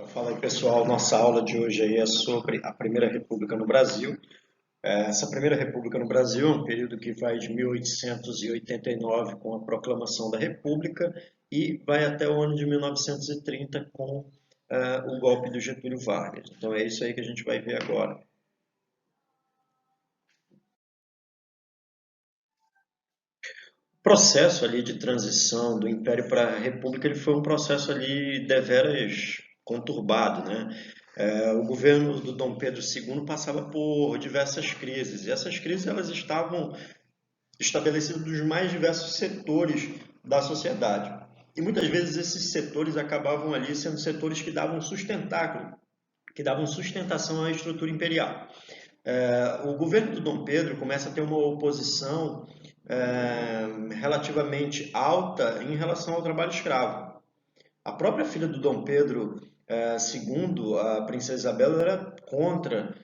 Fala aí, pessoal. Nossa aula de hoje aí é sobre a Primeira República no Brasil. Essa Primeira República no Brasil é um período que vai de 1889 com a proclamação da República e vai até o ano de 1930 com o golpe do Getúlio Vargas. Então é isso aí que a gente vai ver agora. O processo ali de transição do Império para a República ele foi um processo ali deveras conturbado, né? O governo do Dom Pedro II passava por diversas crises e essas crises elas estavam estabelecidas nos mais diversos setores da sociedade. E muitas vezes esses setores acabavam ali sendo setores que davam sustentação à estrutura imperial. O governo do Dom Pedro começa a ter uma oposição relativamente alta em relação ao trabalho escravo. A própria filha do Dom Pedro II, a princesa Isabel, era contra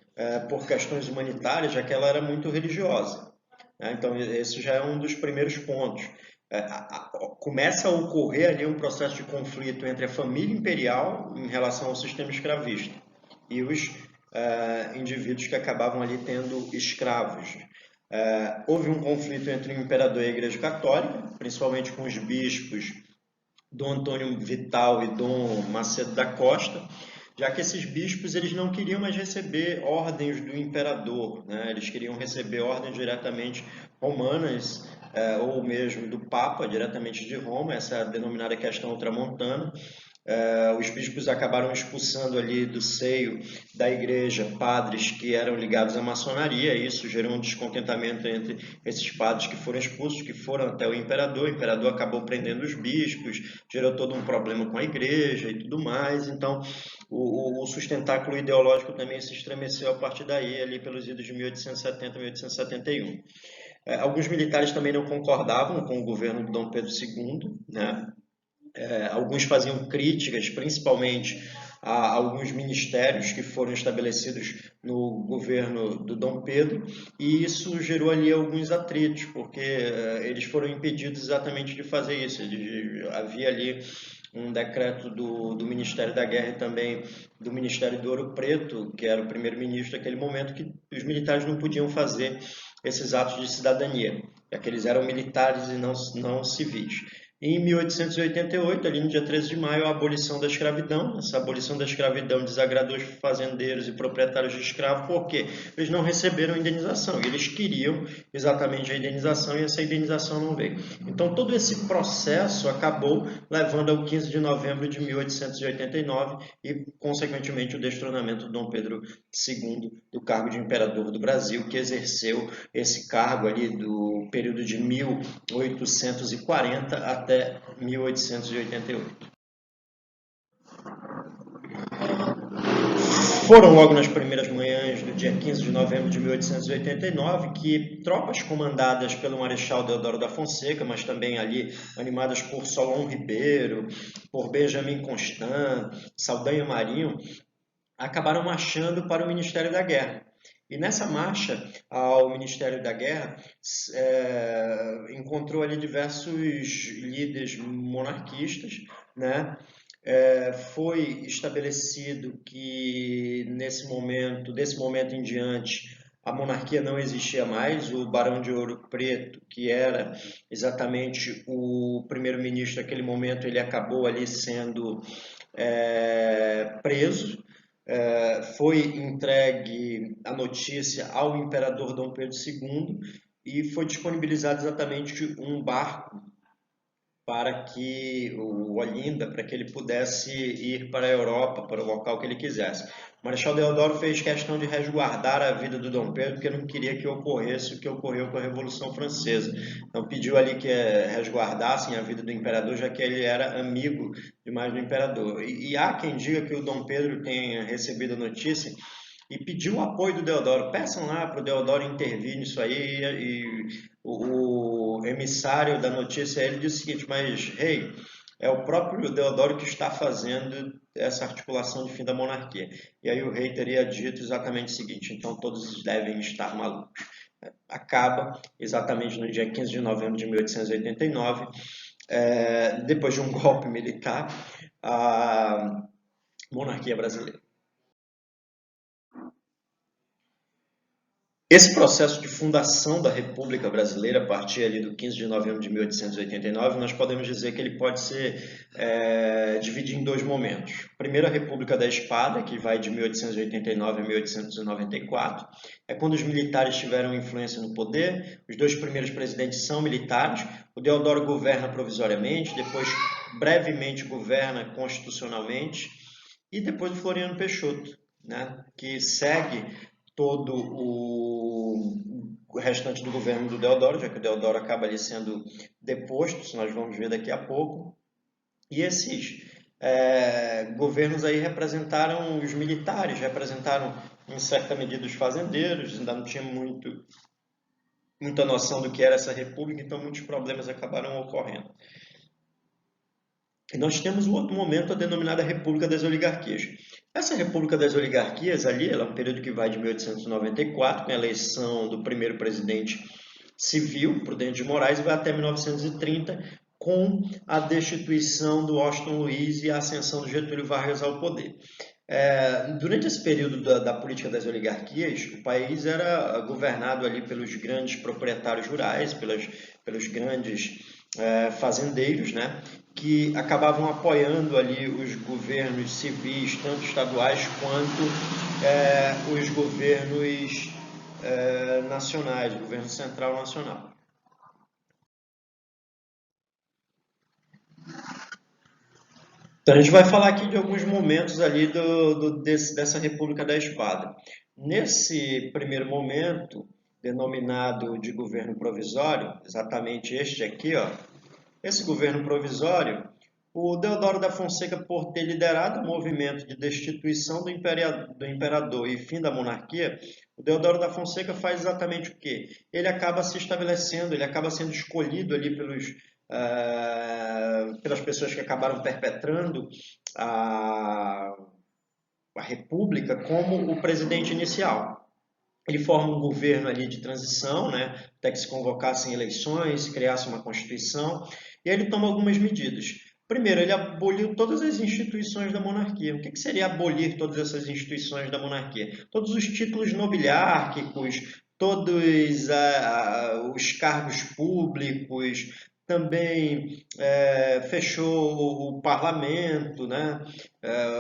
por questões humanitárias, já que ela era muito religiosa. Então, esse já é um dos primeiros pontos. Começa a ocorrer ali um processo de conflito entre a família imperial em relação ao sistema escravista e os indivíduos que acabavam ali tendo escravos. Houve um conflito entre o imperador e a Igreja Católica, principalmente com os bispos Dom Antônio Vital e Dom Macedo da Costa, já que esses bispos eles não queriam mais receber ordens do imperador, né? Eles queriam receber ordens diretamente romanas, ou mesmo do Papa, diretamente de Roma, essa é a denominada questão ultramontana. Os bispos acabaram expulsando ali do seio da igreja padres que eram ligados à maçonaria, e isso gerou um descontentamento entre esses padres que foram expulsos, que foram até o imperador acabou prendendo os bispos, gerou todo um problema com a igreja e tudo mais, então o sustentáculo ideológico também se estremeceu a partir daí, ali pelos idos de 1870 e 1871. Alguns militares também não concordavam com o governo de Dom Pedro II, né? Alguns faziam críticas, principalmente a alguns ministérios que foram estabelecidos no governo do Dom Pedro, e isso gerou ali alguns atritos, porque eles foram impedidos exatamente de fazer isso. Havia ali um decreto do Ministério da Guerra e também do Ministério do Ouro Preto, que era o primeiro-ministro naquele momento, que os militares não podiam fazer esses atos de cidadania, já que eles eram militares e não civis. Em 1888, ali no dia 13 de maio, a abolição da escravidão. Essa abolição da escravidão desagradou os fazendeiros e proprietários de escravos porque eles não receberam indenização e eles queriam exatamente a indenização e essa indenização não veio. Então, todo esse processo acabou levando ao 15 de novembro de 1889 e, consequentemente, o destronamento de Dom Pedro II do cargo de imperador do Brasil, que exerceu esse cargo ali do período de 1840 até 1888. Foram logo nas primeiras manhãs do dia 15 de novembro de 1889 que tropas comandadas pelo Marechal Deodoro da Fonseca, mas também ali animadas por Solon Ribeiro, por Benjamin Constant, Saldanha Marinho, acabaram marchando para o Ministério da Guerra. E nessa marcha ao Ministério da Guerra, encontrou ali diversos líderes monarquistas, né? Foi estabelecido que desse momento em diante, a monarquia não existia mais. O Barão de Ouro Preto, que era exatamente o primeiro-ministro naquele momento, ele acabou ali sendo preso. Foi entregue a notícia ao imperador Dom Pedro II e foi disponibilizado exatamente um barco para que o Olinda, para que ele pudesse ir para a Europa, para o local que ele quisesse. O Marechal Deodoro fez questão de resguardar a vida do Dom Pedro, porque não queria que ocorresse o que ocorreu com a Revolução Francesa. Então pediu ali que resguardassem a vida do imperador, já que ele era amigo demais do imperador. E há quem diga que o Dom Pedro tenha recebido a notícia e pediu o apoio do Deodoro. Peçam lá para o Deodoro intervir nisso aí. E o emissário da notícia ele disse o seguinte: mas rei, é o próprio Deodoro que está fazendo essa articulação de fim da monarquia. E aí o rei teria dito exatamente o seguinte: então todos devem estar malucos. Acaba exatamente no dia 15 de novembro de 1889, depois de um golpe militar, a monarquia brasileira. Esse processo de fundação da República Brasileira, a partir ali do 15 de novembro de 1889, nós podemos dizer que ele pode ser dividido em dois momentos. Primeiro, a República da Espada, que vai de 1889 a 1894, é quando os militares tiveram influência no poder, os dois primeiros presidentes são militares, o Deodoro governa provisoriamente, depois brevemente governa constitucionalmente, e depois o Floriano Peixoto, né, que segue todo o restante do governo do Deodoro, já que o Deodoro acaba ali sendo deposto, isso nós vamos ver daqui a pouco. E esses governos aí representaram os militares, representaram em certa medida os fazendeiros, ainda não tinha muita noção do que era essa república, então muitos problemas acabaram ocorrendo. E nós temos o outro momento, a denominada República das Oligarquias. Essa República das Oligarquias ali, ela é um período que vai de 1894, com a eleição do primeiro presidente civil, Prudente de Moraes, e vai até 1930, com a destituição do Washington Luiz e a ascensão do Getúlio Vargas ao poder. Durante esse período da política das oligarquias, o país era governado ali pelos grandes proprietários rurais, pelos grandes fazendeiros, né, que acabavam apoiando ali os governos civis, tanto estaduais quanto os governos nacionais, o governo central nacional. Então a gente vai falar aqui de alguns momentos ali dessa República da Espada. Nesse primeiro momento, denominado de governo provisório, exatamente este aqui, ó, esse governo provisório, o Deodoro da Fonseca, por ter liderado o movimento de destituição do imperador e fim da monarquia, o Deodoro da Fonseca faz exatamente o quê? Ele acaba se estabelecendo, ele acaba sendo escolhido ali pelas pessoas que acabaram perpetrando a República como o presidente inicial. Ele forma um governo ali de transição, né, até que se convocassem eleições, se criasse uma Constituição, e aí ele toma algumas medidas. Primeiro, ele aboliu todas as instituições da monarquia. O que seria abolir todas essas instituições da monarquia? Todos os títulos nobiliárquicos, todos os cargos públicos, também fechou o parlamento, né?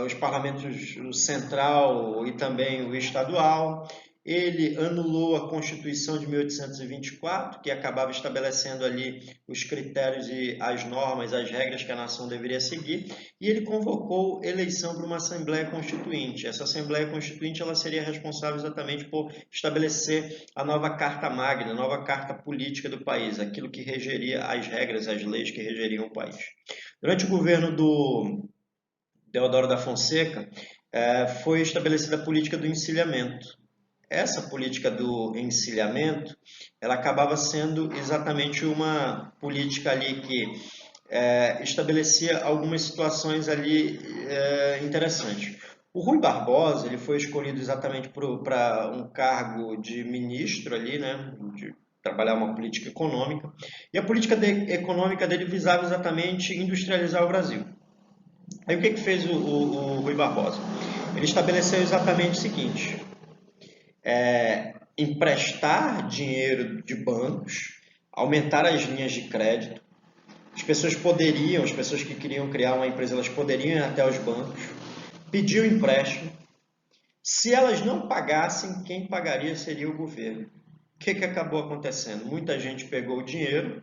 Os parlamentos o central e também o estadual. Ele anulou a Constituição de 1824, que acabava estabelecendo ali os critérios e as normas, as regras que a nação deveria seguir, e ele convocou eleição para uma Assembleia Constituinte. Essa Assembleia Constituinte ela seria responsável exatamente por estabelecer a nova Carta Magna, a nova Carta Política do país, aquilo que regeria as regras, as leis que regeriam o país. Durante o governo do Deodoro da Fonseca, foi estabelecida a política do encilhamento. Essa política do encilhamento, ela acabava sendo exatamente uma política ali que estabelecia algumas situações ali interessantes. O Rui Barbosa, ele foi escolhido exatamente para um cargo de ministro ali, né, de trabalhar uma política econômica, e a política econômica dele visava exatamente industrializar o Brasil. Aí o que fez o Rui Barbosa? Ele estabeleceu exatamente o seguinte: emprestar dinheiro de bancos, aumentar as linhas de crédito. As pessoas que queriam criar uma empresa, elas poderiam ir até os bancos, pedir o empréstimo. Se elas não pagassem, quem pagaria seria o governo. O que acabou acontecendo? Muita gente pegou o dinheiro,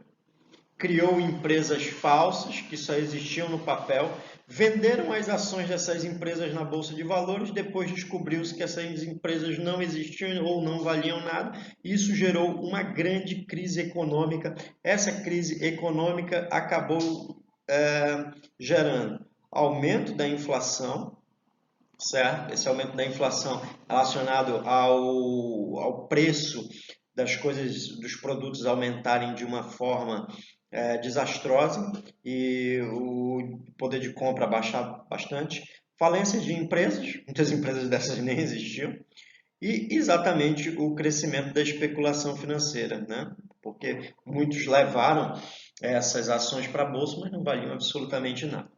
criou empresas falsas que só existiam no papel, venderam as ações dessas empresas na Bolsa de Valores, depois descobriu-se que essas empresas não existiam ou não valiam nada, e isso gerou uma grande crise econômica. Essa crise econômica acabou gerando aumento da inflação, certo? Esse aumento da inflação relacionado ao preço das coisas, dos produtos aumentarem de uma forma desastrosa e o poder de compra baixar bastante, falências de empresas, muitas empresas dessas nem existiam, e exatamente o crescimento da especulação financeira, né? Porque muitos levaram essas ações para a bolsa, mas não valiam absolutamente nada.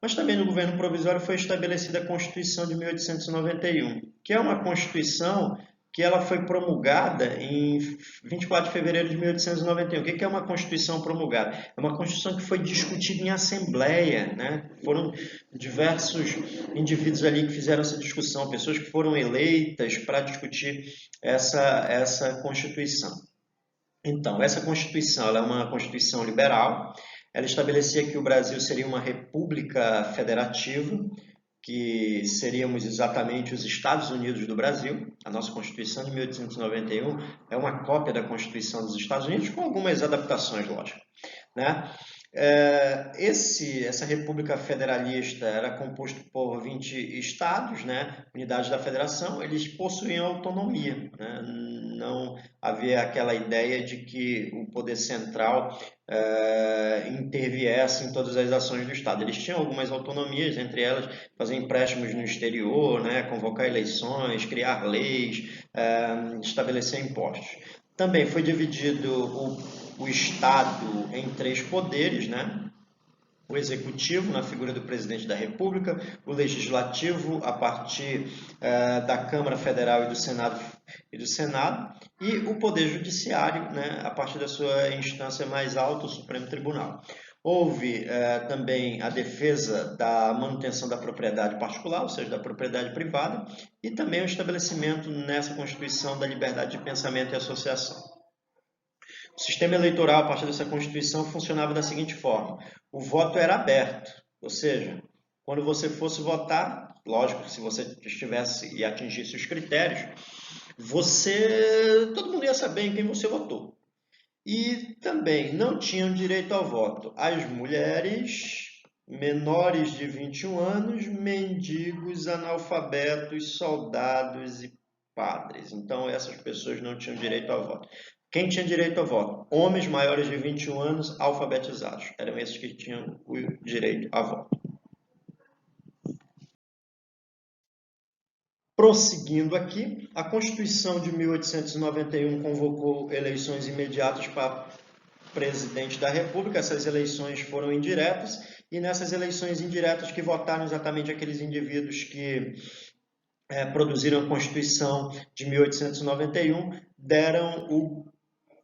Mas também no governo provisório foi estabelecida a Constituição de 1891, que é uma Constituição que ela foi promulgada em 24 de fevereiro de 1891. O que é uma Constituição promulgada? É uma Constituição que foi discutida em assembleia, né? Foram diversos indivíduos ali que fizeram essa discussão, pessoas que foram eleitas para discutir essa Constituição. Então, essa Constituição ela é uma Constituição liberal. Ela estabelecia que o Brasil seria uma república federativa, que seríamos exatamente os Estados Unidos do Brasil. A nossa Constituição de 1891 é uma cópia da Constituição dos Estados Unidos, com algumas adaptações, lógico, né? Essa República Federalista era composto por 20 estados, né, unidades da federação. Eles possuíam autonomia, né? Não havia aquela ideia de que o poder central interviesse em todas as ações do Estado. Eles tinham algumas autonomias, entre elas fazer empréstimos no exterior, né, convocar eleições, criar leis, estabelecer impostos. Também foi dividido o Estado em três poderes, né? O executivo, na figura do presidente da República, o legislativo, a partir da Câmara Federal e do Senado, e o poder judiciário, né, a partir da sua instância mais alta, o Supremo Tribunal. Houve também a defesa da manutenção da propriedade particular, ou seja, da propriedade privada, e também o estabelecimento nessa Constituição da liberdade de pensamento e associação. O sistema eleitoral, a partir dessa Constituição, funcionava da seguinte forma: o voto era aberto, ou seja, quando você fosse votar, lógico, se você estivesse e atingisse os critérios, todo mundo ia saber em quem você votou. E também não tinham direito ao voto as mulheres menores de 21 anos, mendigos, analfabetos, soldados e padres. Então, essas pessoas não tinham direito ao voto. Quem tinha direito ao voto? Homens maiores de 21 anos alfabetizados. Eram esses que tinham o direito a voto. Prosseguindo aqui, a Constituição de 1891 convocou eleições imediatas para presidente da República. Essas eleições foram indiretas, e nessas eleições indiretas que votaram exatamente aqueles indivíduos que produziram a Constituição de 1891, deram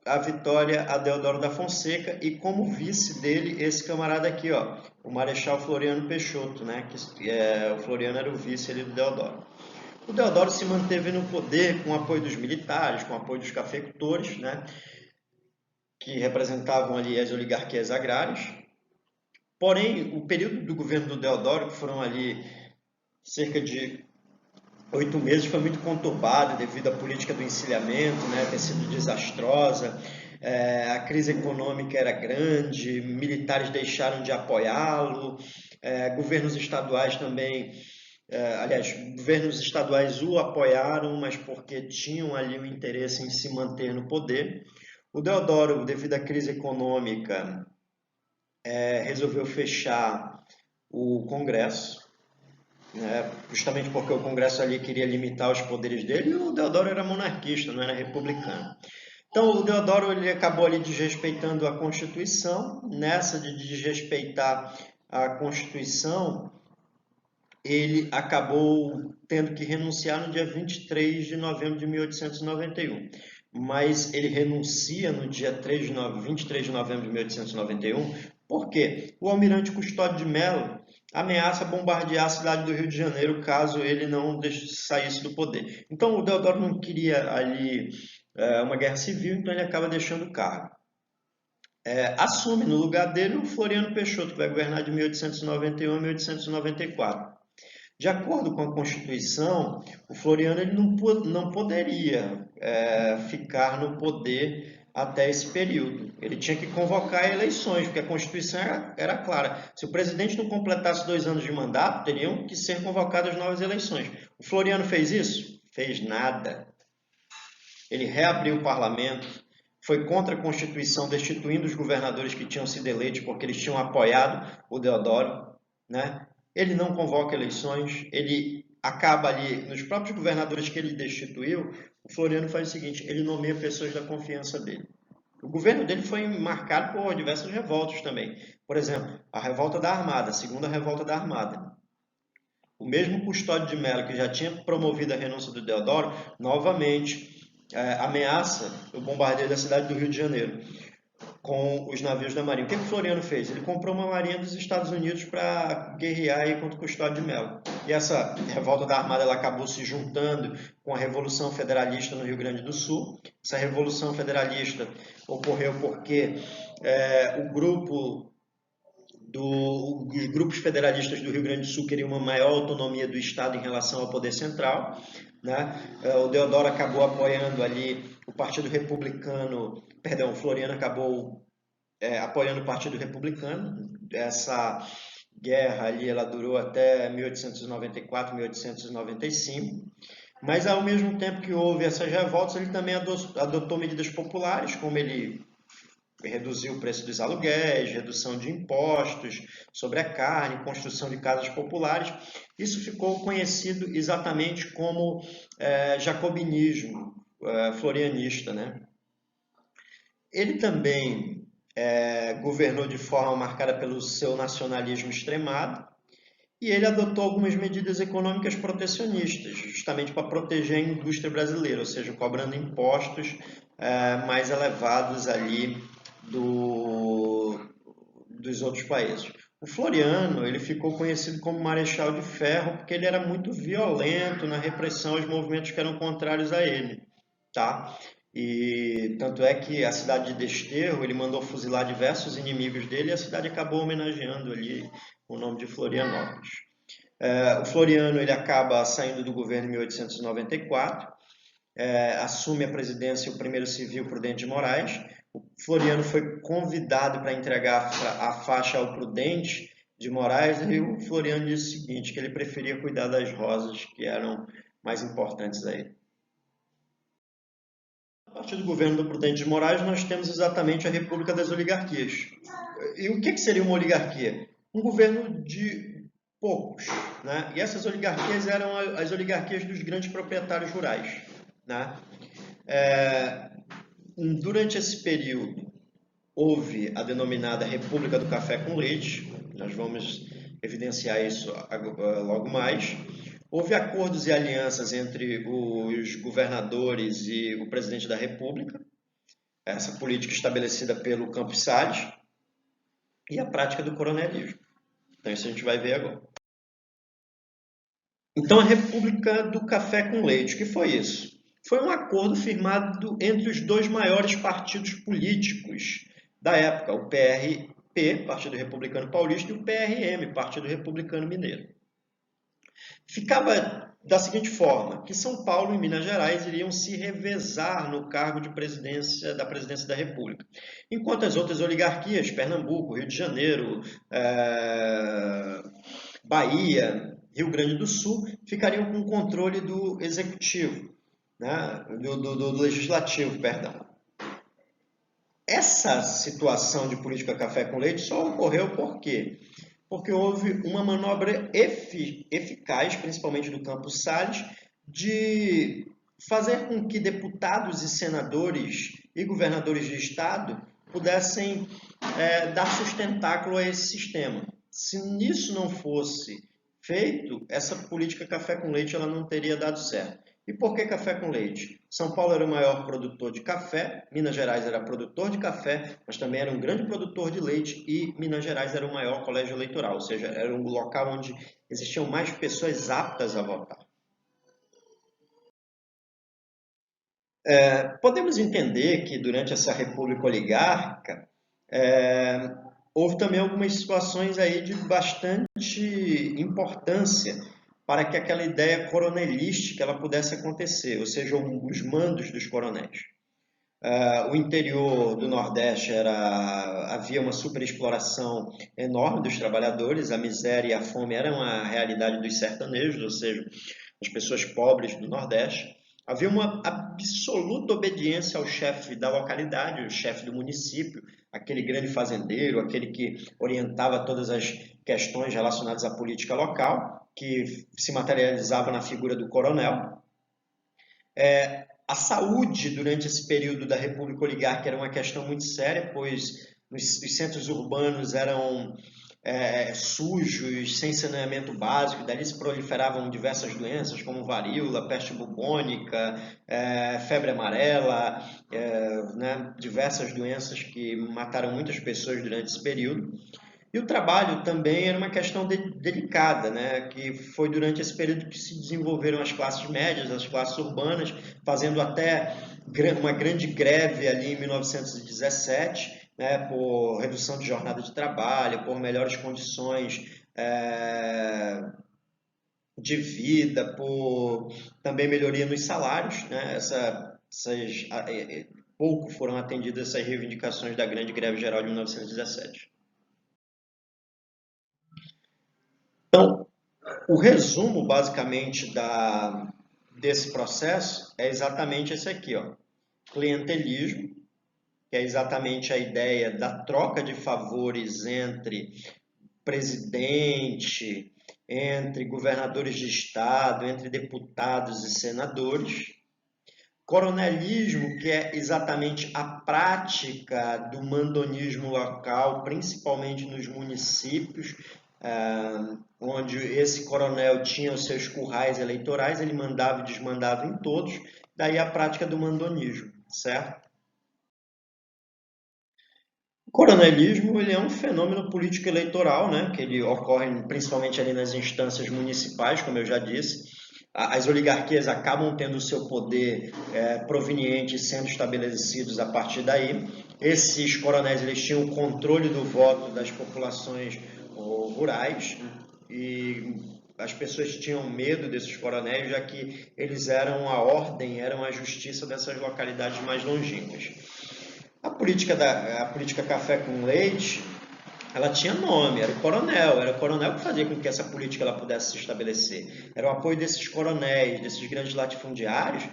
a vitória a Deodoro da Fonseca, e como vice dele, esse camarada aqui, ó, o Marechal Floriano Peixoto, né? O Floriano era o vice ali do Deodoro. O Deodoro se manteve no poder com o apoio dos militares, com o apoio dos cafeicultores, né, que representavam ali as oligarquias agrárias. Porém, o período do governo do Deodoro, que foram ali cerca de 8 meses, foi muito conturbado devido à política do encilhamento, né, ter sido desastrosa. A crise econômica era grande, militares deixaram de apoiá-lo, governos estaduais também, aliás, governos estaduais o apoiaram, mas porque tinham ali o interesse em se manter no poder. O Deodoro, devido à crise econômica, resolveu fechar o Congresso, né, justamente porque o Congresso ali queria limitar os poderes dele, e o Deodoro era monarquista, não era republicano. Então, o Deodoro ele acabou ali desrespeitando a Constituição. Nessa de desrespeitar a Constituição, ele acabou tendo que renunciar no dia 23 de novembro de 1891. Mas ele renuncia no dia 23 de novembro de 1891, porque o almirante Custódio de Mello ameaça bombardear a cidade do Rio de Janeiro caso ele não saísse do poder. Então, o Deodoro não queria ali uma guerra civil, então ele acaba deixando o cargo. Assume no lugar dele o Floriano Peixoto, que vai governar de 1891 a 1894. De acordo com a Constituição, o Floriano ele não poderia ficar no poder até esse período. Ele tinha que convocar eleições, porque a Constituição era clara. Se o presidente não completasse 2 anos de mandato, teriam que ser convocadas novas eleições. O Floriano fez isso? Fez nada. Ele reabriu o parlamento, foi contra a Constituição, destituindo os governadores que tinham sido eleitos porque eles tinham apoiado o Deodoro, né? Ele não convoca eleições, ele acaba ali, nos próprios governadores que ele destituiu, o Floriano faz o seguinte: ele nomeia pessoas da confiança dele. O governo dele foi marcado por diversas revoltas também. Por exemplo, a revolta da Armada, a segunda revolta da Armada. O mesmo Custódio de Mello, que já tinha promovido a renúncia do Deodoro, novamente ameaça o bombardeio da cidade do Rio de Janeiro com os navios da Marinha. O que o Floriano fez? Ele comprou uma marinha dos Estados Unidos para guerrear aí contra o Custódio de Mello. E essa revolta da Armada ela acabou se juntando com a Revolução Federalista no Rio Grande do Sul. Essa Revolução Federalista ocorreu porque o grupo os grupos federalistas do Rio Grande do Sul queriam uma maior autonomia do Estado em relação ao poder central, né? O Deodoro acabou apoiando ali o Partido Republicano, perdão, o Floriano acabou apoiando o Partido Republicano. Essa guerra ali ela durou até 1894, 1895. Mas ao mesmo tempo que houve essas revoltas, ele também adotou medidas populares, como ele reduziu o preço dos aluguéis, redução de impostos sobre a carne, construção de casas populares. Isso ficou conhecido exatamente como jacobinismo florianista, né? Ele também governou de forma marcada pelo seu nacionalismo extremado e ele adotou algumas medidas econômicas protecionistas, justamente para proteger a indústria brasileira, ou seja, cobrando impostos mais elevados ali dos outros países. O Floriano ele ficou conhecido como Marechal de Ferro porque ele era muito violento na repressão aos movimentos que eram contrários a ele, tá? E tanto é que a cidade de Desterro ele mandou fuzilar diversos inimigos dele e a cidade acabou homenageando ali o nome de Florianópolis. O Floriano ele acaba saindo do governo em 1894, assume a presidência o primeiro civil Prudente de Moraes. O Floriano foi convidado para entregar a faixa ao Prudente de Moraes e o Floriano disse o seguinte, que ele preferia cuidar das rosas que eram mais importantes a ele. A partir do governo do Prudente de Moraes, nós temos exatamente a República das Oligarquias. E o que seria uma oligarquia? Um governo de poucos, né? E essas oligarquias eram as oligarquias dos grandes proprietários rurais, né? Durante esse período, houve a denominada República do Café com Leite, nós vamos evidenciar isso logo mais. Houve acordos e alianças entre os governadores e o presidente da República, essa política estabelecida pelo Campos Salles, e a prática do coronelismo. Então, isso a gente vai ver agora. Então, a República do Café com Leite, o que foi isso? Foi um acordo firmado entre os dois maiores partidos políticos da época, o PRP, Partido Republicano Paulista, e o PRM, Partido Republicano Mineiro. Ficava da seguinte forma, que São Paulo e Minas Gerais iriam se revezar no cargo de presidência da República, enquanto as outras oligarquias, Pernambuco, Rio de Janeiro, Bahia, Rio Grande do Sul, ficariam com o controle do executivo, né? do legislativo, perdão. Essa situação de política café com leite só ocorreu por quê? Porque houve uma manobra eficaz, principalmente do Campos Salles, de fazer com que deputados e senadores e governadores de estado pudessem dar sustentáculo a esse sistema. Se isso não fosse feito, essa política café com leite ela não teria dado certo. E por que café com leite? São Paulo era o maior produtor de café, Minas Gerais era produtor de café, mas também era um grande produtor de leite e Minas Gerais era o maior colégio eleitoral, ou seja, era um local onde existiam mais pessoas aptas a votar. Podemos entender que durante essa república oligárquica houve também algumas situações aí de bastante importância para que aquela ideia coronelística ela pudesse acontecer, ou seja, os mandos dos coronéis. O interior do Nordeste havia uma superexploração enorme dos trabalhadores, a miséria e a fome eram a realidade dos sertanejos, ou seja, as pessoas pobres do Nordeste. Havia uma absoluta obediência ao chefe da localidade, o chefe do município, aquele grande fazendeiro, aquele que orientava todas as questões relacionadas à política local, que se materializava na figura do coronel. A saúde durante esse período da República Oligárquica era uma questão muito séria, pois os centros urbanos eram sujos, sem saneamento básico, dali se proliferavam diversas doenças como varíola, peste bubônica, febre amarela, né, diversas doenças que mataram muitas pessoas durante esse período. E o trabalho também era uma questão delicada, né? Que foi durante esse período que se desenvolveram as classes médias, as classes urbanas, fazendo até uma grande greve ali em 1917, né? Por redução de jornada de trabalho, por melhores condições de vida, por também melhoria nos salários, né? Pouco foram atendidas essas reivindicações da grande greve geral de 1917. Então, o resumo, basicamente, desse processo é exatamente esse aqui, ó. Clientelismo, que é exatamente a ideia da troca de favores entre presidente, entre governadores de estado, entre deputados e senadores. Coronelismo, que é exatamente a prática do mandonismo local, principalmente nos municípios, onde esse coronel tinha os seus currais eleitorais, ele mandava e desmandava em todos, daí a prática do mandonismo, certo? O coronelismo ele é um fenômeno político eleitoral, né, que ele ocorre principalmente ali nas instâncias municipais, como eu já disse. As oligarquias acabam tendo o seu poder proveniente sendo estabelecidos a partir daí. Esses coronéis eles tinham o controle do voto das populações rurais e as pessoas tinham medo desses coronéis, já que eles eram a ordem, eram a justiça dessas localidades mais longínquas. A política café com leite, ela tinha nome, era o coronel que fazia com que essa política ela pudesse se estabelecer. Era o apoio desses coronéis, desses grandes latifundiários,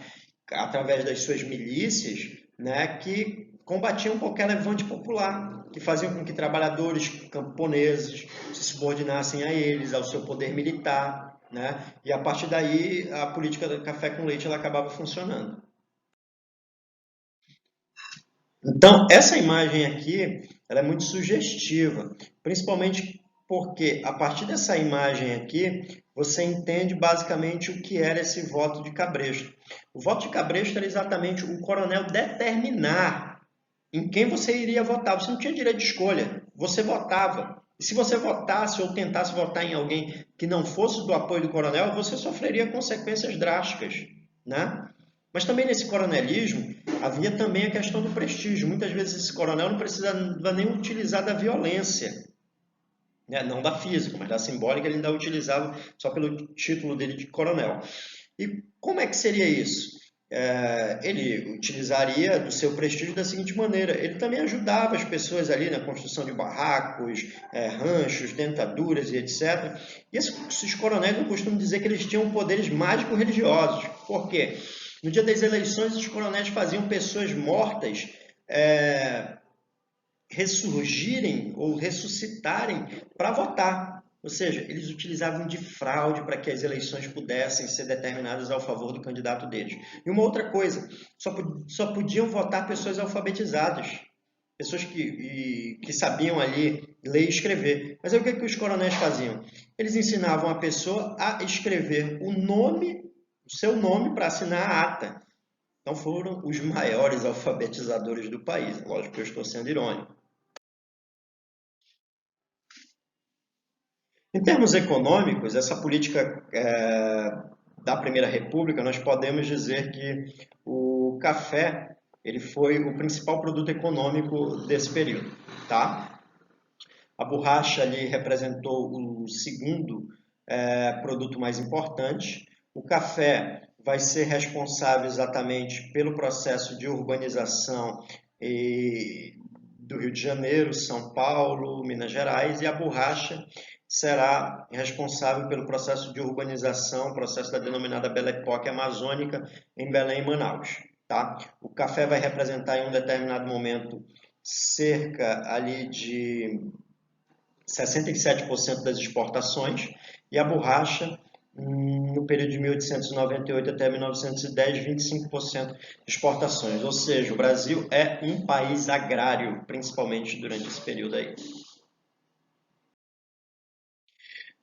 através das suas milícias, né, que combatiam qualquer levante popular, que faziam com que trabalhadores camponeses se subordinassem a eles, ao seu poder militar, né, e a partir daí a política do café com leite ela acabava funcionando. Então, essa imagem aqui, ela é muito sugestiva, principalmente porque a partir dessa imagem aqui, você entende basicamente o que era esse voto de cabresto. O voto de cabresto era exatamente o coronel determinar em quem você iria votar. Você não tinha direito de escolha, você votava. E se você votasse ou tentasse votar em alguém que não fosse do apoio do coronel, você sofreria consequências drásticas, né? Mas também nesse coronelismo havia também a questão do prestígio. Muitas vezes esse coronel não precisava nem utilizar da violência, né? Não da física, mas da simbólica ele ainda utilizava só pelo título dele de coronel. E como é que seria isso? Ele utilizaria do seu prestígio da seguinte maneira: ele também ajudava as pessoas ali na construção de barracos, ranchos, dentaduras e etc. E esses coronéis eu costumo dizer que eles tinham poderes mágico-religiosos. Por quê? No dia das eleições, os coronéis faziam pessoas mortas ressurgirem ou ressuscitarem para votar. Ou seja, eles utilizavam de fraude para que as eleições pudessem ser determinadas ao favor do candidato deles. E uma outra coisa, só podiam votar pessoas alfabetizadas, pessoas que sabiam ali ler e escrever. Mas aí o que os coronéis faziam? Eles ensinavam a pessoa a escrever o seu nome para assinar a ata. Então foram os maiores alfabetizadores do país. Lógico que eu estou sendo irônico. Em termos econômicos, essa política da Primeira República, nós podemos dizer que o café ele foi o principal produto econômico desse período, tá? A borracha ali representou o segundo produto mais importante. O café vai ser responsável exatamente pelo processo de urbanização do Rio de Janeiro, São Paulo, Minas Gerais, e a borracha será responsável pelo processo de urbanização, processo da denominada Belle Époque amazônica em Belém e Manaus. Tá? O café vai representar em um determinado momento cerca ali de 67% das exportações e a borracha no período de 1898 até 1910, 25% de exportações. Ou seja, o Brasil é um país agrário, principalmente durante esse período aí.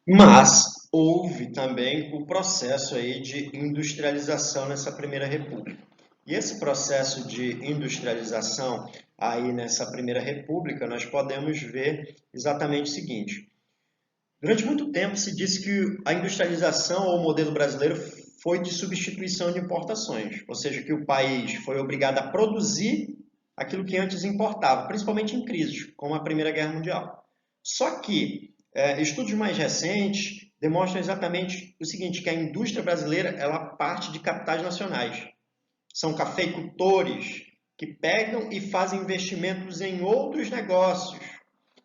Mas houve também o processo aí de industrialização nessa Primeira República. E esse processo de industrialização aí nessa Primeira República, nós podemos ver exatamente o seguinte. Durante muito tempo se disse que a industrialização ou o modelo brasileiro foi de substituição de importações, ou seja, que o país foi obrigado a produzir aquilo que antes importava, principalmente em crises, como a Primeira Guerra Mundial. Só que estudos mais recentes demonstram exatamente o seguinte, que a indústria brasileira ela parte de capitais nacionais. São cafeicultores que pegam e fazem investimentos em outros negócios.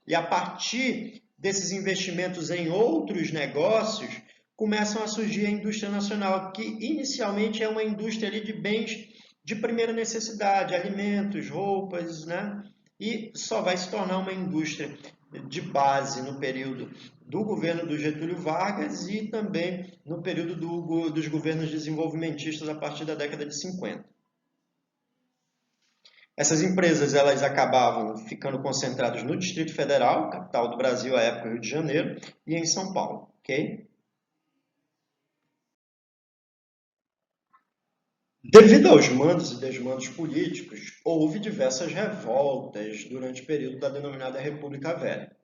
E a partir desses investimentos em outros negócios, começam a surgir a indústria nacional, que inicialmente é uma indústria ali de bens de primeira necessidade, alimentos, roupas, né? E só vai se tornar uma indústria de base no período do governo do Getúlio Vargas e também no período dos governos desenvolvimentistas a partir da década de 50. Essas empresas elas acabavam ficando concentradas no Distrito Federal, capital do Brasil à época, Rio de Janeiro, e em São Paulo, ok? Devido aos mandos e desmandos políticos, houve diversas revoltas durante o período da denominada República Velha.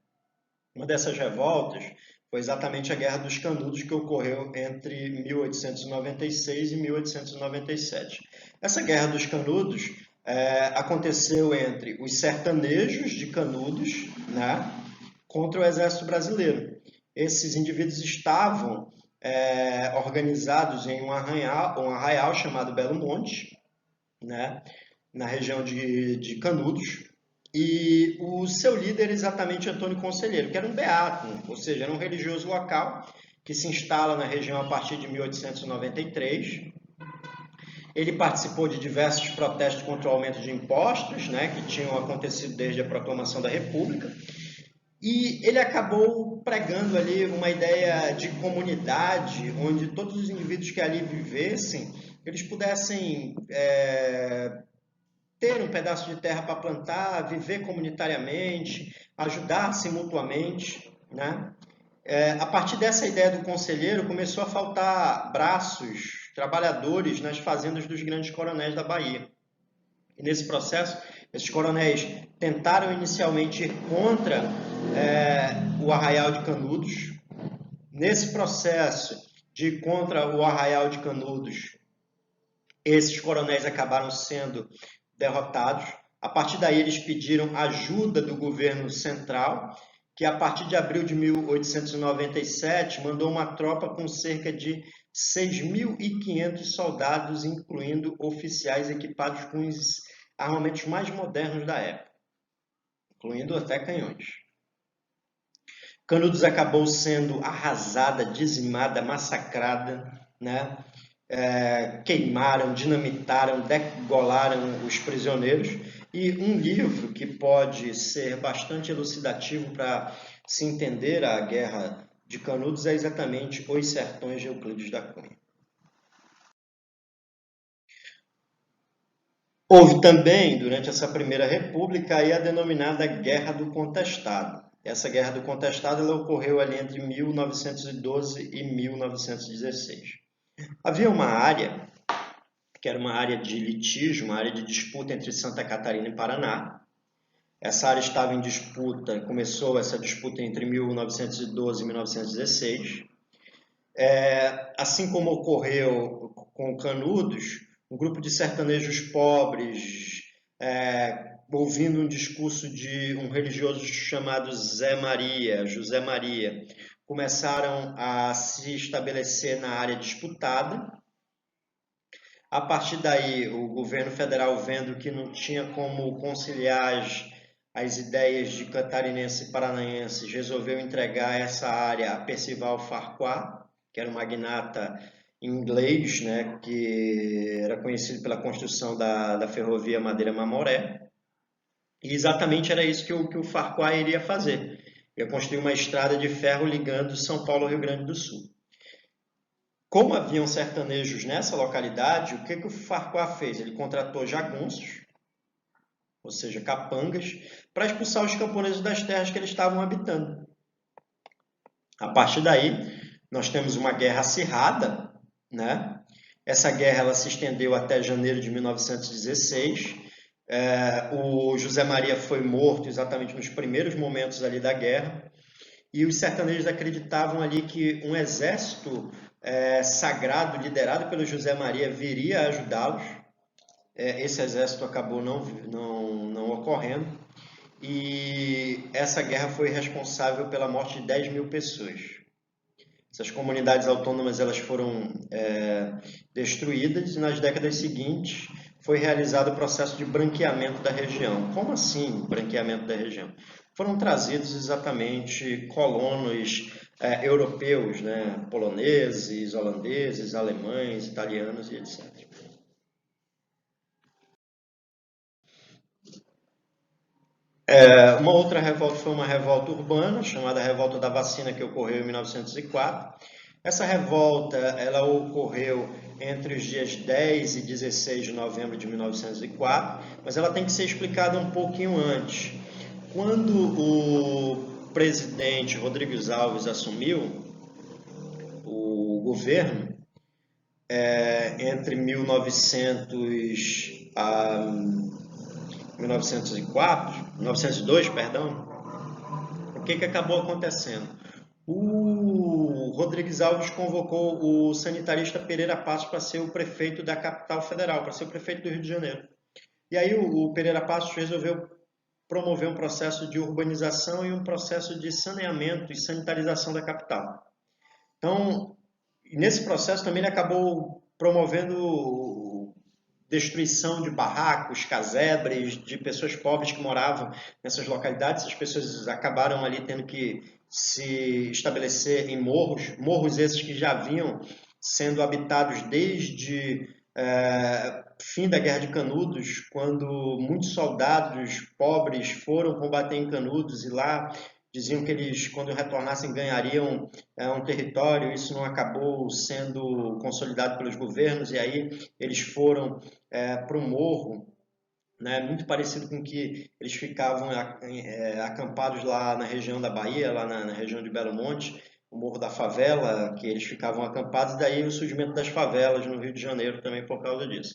Uma dessas revoltas foi exatamente a Guerra dos Canudos, que ocorreu entre 1896 e 1897. Essa Guerra dos Canudos aconteceu entre os sertanejos de Canudos, né, contra o Exército Brasileiro. Esses indivíduos estavam organizados em um arraial chamado Belo Monte, né, na região de Canudos, e o seu líder exatamente Antônio Conselheiro, que era um beato, ou seja, era um religioso local que se instala na região a partir de 1893. Ele participou de diversos protestos contra o aumento de impostos, né, que tinham acontecido desde a proclamação da República. E ele acabou pregando ali uma ideia de comunidade, onde todos os indivíduos que ali vivessem, eles pudessem ter um pedaço de terra para plantar, viver comunitariamente, ajudar-se mutuamente, né? A partir dessa ideia do conselheiro, começou a faltar braços, trabalhadores nas fazendas dos grandes coronéis da Bahia. E nesse processo, esses coronéis tentaram inicialmente ir contra o Arraial de Canudos. Nesse processo de ir contra o Arraial de Canudos, esses coronéis acabaram sendo derrotados. A partir daí, eles pediram ajuda do governo central, que a partir de abril de 1897 mandou uma tropa com cerca de 6.500 soldados, incluindo oficiais equipados com os armamentos mais modernos da época, incluindo até canhões. Canudos acabou sendo arrasada, dizimada, massacrada, né? Queimaram, dinamitaram, degolaram os prisioneiros. E um livro que pode ser bastante elucidativo para se entender a Guerra de Canudos é exatamente Os Sertões de Euclides da Cunha. Houve também, durante essa Primeira República, a denominada Guerra do Contestado. Essa Guerra do Contestado ela ocorreu ali entre 1912 e 1916. Havia uma área, que era uma área de litígio, uma área de disputa entre Santa Catarina e Paraná. Essa área estava em disputa, começou essa disputa entre 1912 e 1916. Assim como ocorreu com Canudos, um grupo de sertanejos pobres, ouvindo um discurso de um religioso chamado José Maria, começaram a se estabelecer na área disputada. A partir daí, o governo federal, vendo que não tinha como conciliar as ideias de catarinenses e paranaenses, resolveu entregar essa área a Percival Farquhar, que era um magnata inglês, né, que era conhecido pela construção da ferrovia Madeira-Mamoré. E exatamente era isso que o Farquhar iria fazer. Ia construir uma estrada de ferro ligando São Paulo ao Rio Grande do Sul. Como haviam sertanejos nessa localidade, o que o Farquhar fez? Ele contratou jagunços, ou seja, capangas, para expulsar os camponeses das terras que eles estavam habitando. A partir daí, nós temos uma guerra acirrada, né? Essa guerra ela se estendeu até janeiro de 1916. O José Maria foi morto exatamente nos primeiros momentos ali da guerra. E os sertanejos acreditavam ali que um exército sagrado, liderado pelo José Maria, viria a ajudá-los. Esse exército acabou não ocorrendo. E essa guerra foi responsável pela morte de 10 mil pessoas. Essas comunidades autônomas elas foram destruídas e nas décadas seguintes foi realizado o processo de branqueamento da região. Como assim branqueamento da região? Foram trazidos exatamente colonos europeus, né? Poloneses, holandeses, alemães, italianos e etc. Uma outra revolta foi uma revolta urbana, chamada Revolta da Vacina, que ocorreu em 1904. Essa revolta ela ocorreu entre os dias 10 e 16 de novembro de 1904, mas ela tem que ser explicada um pouquinho antes. Quando o presidente Rodrigues Alves assumiu o governo, entre 1902, perdão, o que acabou acontecendo? O Rodrigues Alves convocou o sanitarista Pereira Passos para ser o prefeito da capital federal, para ser o prefeito do Rio de Janeiro. E aí o Pereira Passos resolveu promover um processo de urbanização e um processo de saneamento e sanitarização da capital. Então, nesse processo também ele acabou promovendo destruição de barracos, casebres, de pessoas pobres que moravam nessas localidades. As pessoas acabaram ali tendo que se estabelecer em morros esses que já vinham sendo habitados desde fim da Guerra de Canudos, quando muitos soldados pobres foram combater em Canudos e lá diziam que eles, quando retornassem, ganhariam um território. Isso não acabou sendo consolidado pelos governos e aí eles foram para o morro, né, muito parecido com que eles ficavam acampados lá na região da Bahia, lá na região de Belo Monte, o Morro da Favela, que eles ficavam acampados, e daí o surgimento das favelas no Rio de Janeiro também por causa disso.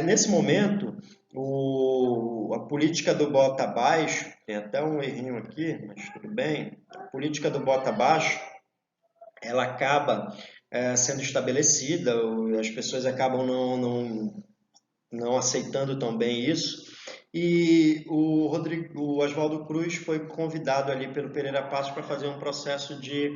Nesse momento, a política do bota abaixo, tem até um errinho aqui, mas tudo bem, a política do bota abaixo, ela acaba sendo estabelecida, as pessoas acabam não aceitando tão bem isso, e o Oswaldo Cruz foi convidado ali pelo Pereira Passos para fazer um processo de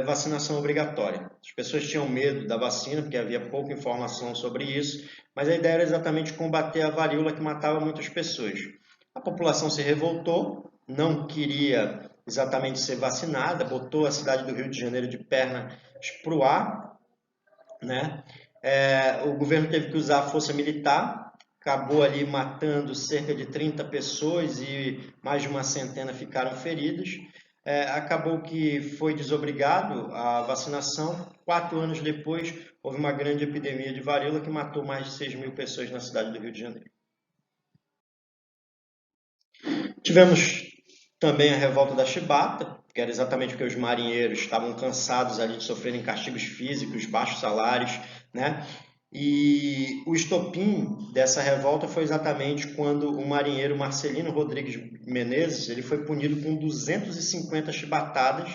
vacinação obrigatória. As pessoas tinham medo da vacina, porque havia pouca informação sobre isso, mas a ideia era exatamente combater a varíola que matava muitas pessoas. A população se revoltou, não queria exatamente ser vacinada, botou a cidade do Rio de Janeiro de pernas para o ar, né? O governo teve que usar a força militar, acabou ali matando cerca de 30 pessoas e mais de uma centena ficaram feridas. Acabou que foi desobrigado a vacinação. 4 anos depois, houve uma grande epidemia de varíola que matou mais de 6 mil pessoas na cidade do Rio de Janeiro. Tivemos também a revolta da Chibata, que era exatamente porque os marinheiros estavam cansados ali de sofrerem castigos físicos, baixos salários, né? E o estopim dessa revolta foi exatamente quando o marinheiro Marcelino Rodrigues Menezes ele foi punido com 250 chibatadas,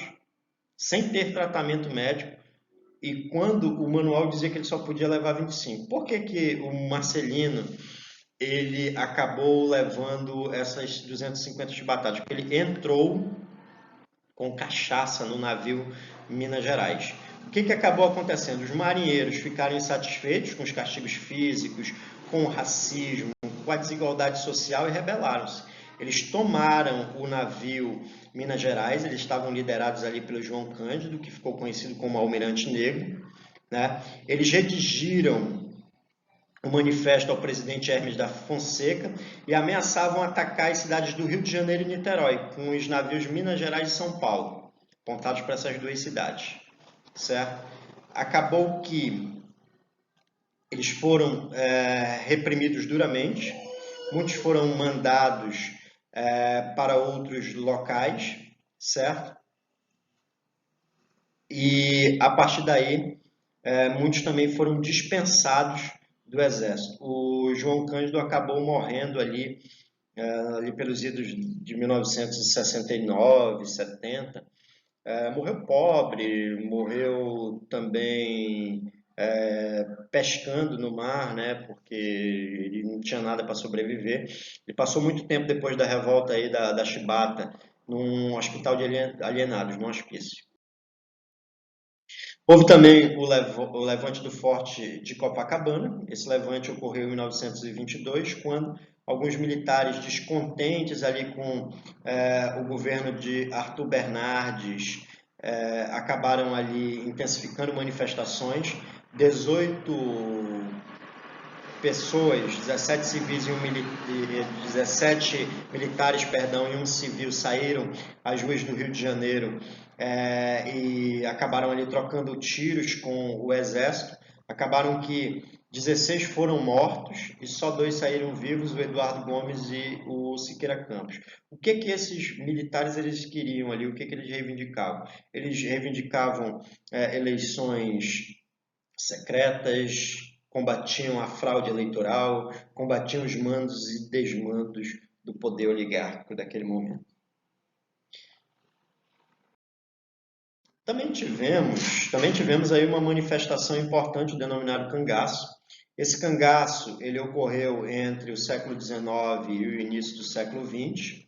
sem ter tratamento médico, e quando o manual dizia que ele só podia levar 25. Por que o Marcelino ele acabou levando essas 250 chibatadas? Porque ele entrou com cachaça no navio Minas Gerais. O que acabou acontecendo? Os marinheiros ficaram insatisfeitos com os castigos físicos, com o racismo, com a desigualdade social e rebelaram-se. Eles tomaram o navio Minas Gerais, eles estavam liderados ali pelo João Cândido, que ficou conhecido como Almirante Negro, né? Eles redigiram o manifesto ao presidente Hermes da Fonseca e ameaçavam atacar as cidades do Rio de Janeiro e Niterói, com os navios Minas Gerais e São Paulo, apontados para essas duas cidades, certo? acabou que eles foram reprimidos duramente, muitos foram mandados para outros locais, certo? E a partir daí, muitos também foram dispensados do exército. O João Cândido acabou morrendo ali pelos idos de 1969, 70. Morreu pobre, morreu também pescando no mar, né? Porque ele não tinha nada para sobreviver. Ele passou muito tempo depois da revolta aí da Chibata num hospital de alienados, num hospício. Houve também o levante do Forte de Copacabana. Esse levante ocorreu em 1922, quando alguns militares descontentes ali com o governo de Arthur Bernardes acabaram ali intensificando manifestações. 18 pessoas, 17 civis e 17 militares, perdão, e um civil saíram às ruas do Rio de Janeiro e acabaram ali trocando tiros com o exército. Acabaram que 16 foram mortos e só 2 saíram vivos, o Eduardo Gomes e o Siqueira Campos. O que esses militares eles queriam ali? O que eles reivindicavam? Eles reivindicavam eleições secretas, combatiam a fraude eleitoral, combatiam os mandos e desmandos do poder oligárquico daquele momento. Também tivemos aí uma manifestação importante, o denominado cangaço. Esse cangaço ele ocorreu entre o século XIX e o início do século XX.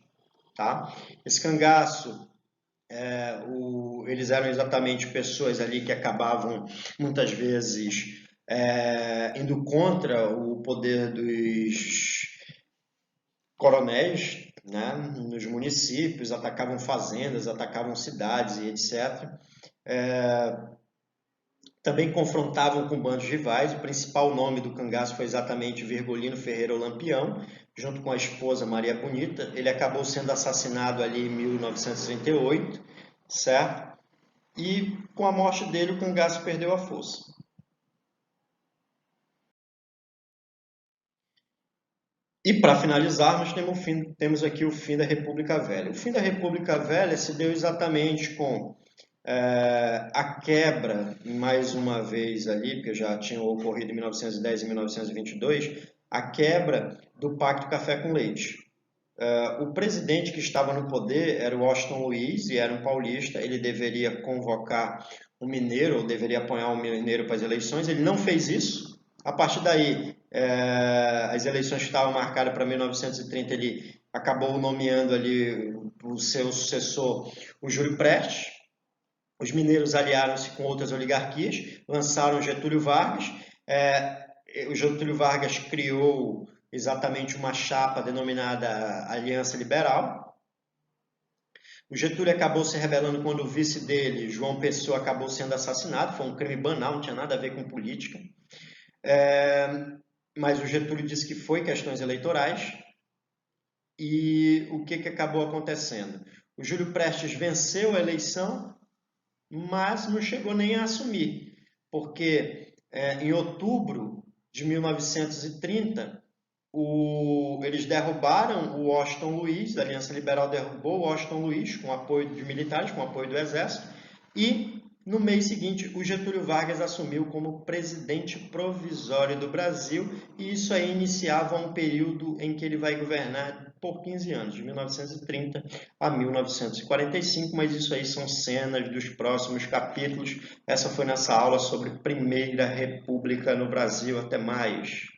Tá? Esse cangaço, eles eram exatamente pessoas ali que acabavam, muitas vezes, indo contra o poder dos coronéis, né, nos municípios, atacavam fazendas, atacavam cidades e etc. Também confrontavam com bandos rivais. O principal nome do cangaço foi exatamente Virgulino Ferreira Lampião, junto com a esposa Maria Bonita. Ele acabou sendo assassinado ali em 1938, certo? E com a morte dele o cangaço perdeu a força. E para finalizarmos, temos aqui o fim da República Velha. O fim da República Velha se deu exatamente com a quebra, mais uma vez ali, porque já tinha ocorrido em 1910 e 1922, a quebra do Pacto Café com Leite. O presidente que estava no poder era o Washington Luiz e era um paulista. Ele deveria convocar um mineiro, ou deveria apoiar um mineiro para as eleições. Ele não fez isso. A partir daí, as eleições que estavam marcadas para 1930, ele acabou nomeando ali o seu sucessor, o Júlio Prestes. Os mineiros aliaram-se com outras oligarquias, lançaram Getúlio Vargas. O Getúlio Vargas criou exatamente uma chapa denominada Aliança Liberal. O Getúlio acabou se rebelando quando o vice dele, João Pessoa, acabou sendo assassinado. Foi um crime banal, não tinha nada a ver com política. Mas o Getúlio disse que foi questões eleitorais. E o que acabou acontecendo? O Júlio Prestes venceu a eleição, mas não chegou nem a assumir, porque em outubro de 1930, eles derrubaram o Washington Luiz, a Aliança Liberal derrubou o Washington Luiz com apoio de militares, com apoio do Exército, e no mês seguinte o Getúlio Vargas assumiu como presidente provisório do Brasil, e isso aí iniciava um período em que ele vai governar por 15 anos, de 1930 a 1945, mas isso aí são cenas dos próximos capítulos. Essa foi nossa aula sobre Primeira República no Brasil. Até mais!